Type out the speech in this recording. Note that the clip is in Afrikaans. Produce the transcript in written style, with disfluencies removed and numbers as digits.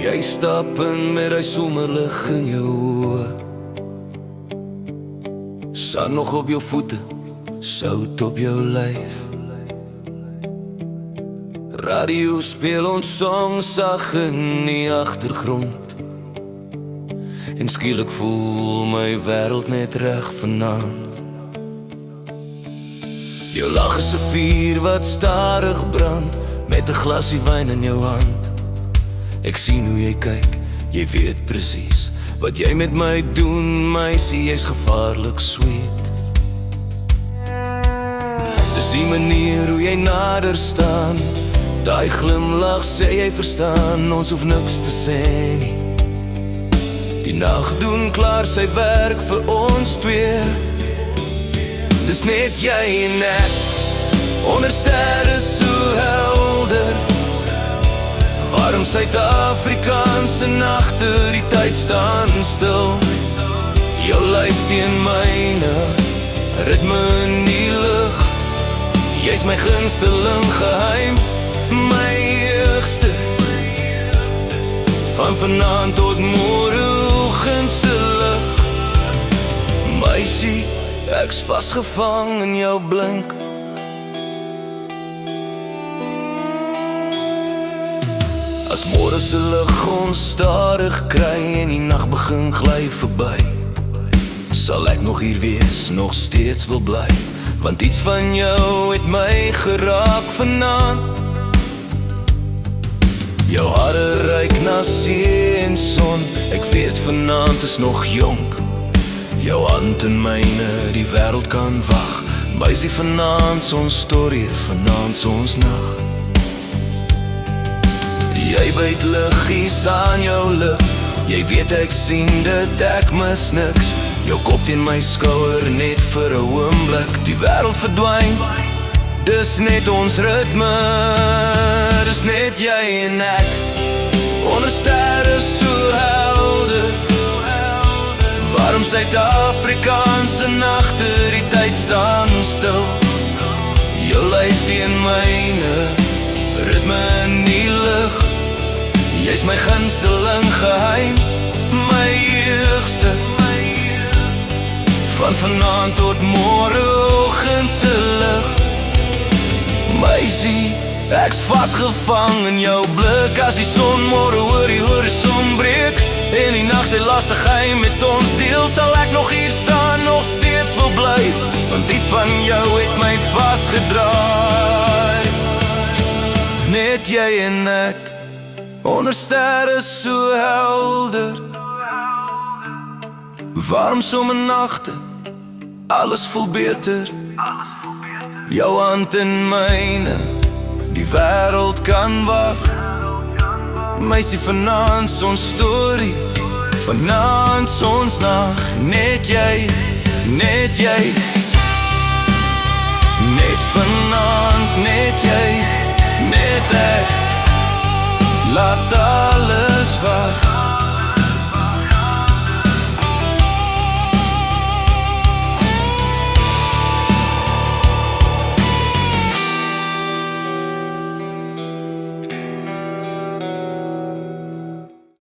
Jy stap in met die somerlig in jou oë, sand nog op jou voete, sout op jou lyf. Radio speel ons song sag in die agtergrond, en skielik voel my wêreld net reg vanaand. Jou lag is 'n vuur wat stadig brand, met 'n glasie wyn in jou hand. Ek sien hoe jy kyk, jy weet presies wat jy met my doen, meisie, jy's gevaarlik sweet. Dis die manier hoe jy nader staan, daai glimlach sê jy verstaan, ons hoef niks te sê nie. Die nag doen klaar sy werk vir ons twee. Dis net jy en ek, onder sterre so helder. Warm Suid-Afrikaanse nagte, die tyd staan stil. Jou lyf teen myne, ritme in die lug. Jy's my gunsteling geheim, my eerste. Van vanaand tot môre oggend se lig. Meisie, ek's vasgevang in jou blink. As môre se lig ons stadig kry en die nag begin gly verby, sal ek nog hier wees, nog steeds wil bly, want iets van jou het my geraak vanaand. Jou hare ruik na see en son, ek weet vanaand is nog jonk. Jou hand in myne, die wêreld kan wag. Meisie, vanaand ons storie, vanaand ons nag. Jy byt liggies aan jou lip, jy weet ek sien dit, ek mis niks. Jou kop teen my skouer net vir 'n oomblik, die wêreld verdwyn. Dis net ons ritme, dis net jy en ek, onder sterre so helder. Warm Suid-Afrikaanse nagte, die tyd staan stil. Jou lyf teen myne, ritme in die lug. Jy's my gunsteling geheim, my eerste. Van vanaand tot môre oggend se lig. Meisie, ek's vasgevang in jou blik. As die son môre oor die horison breek en die nag sy lastigheid met ons deel, sal ek nog hier staan, nog steeds wil bly, want iets van jou het my vasgedraai. Net jy en ek, onder sterre so helder. Warm somernagte, alles voel beter. Jou hand in myne, die wêreld kan wag. Meisie, vanaand ons storie, vanaand ons nag. Net jy, net jy. Net vanaand, net jy, net ek. Laat alles wag.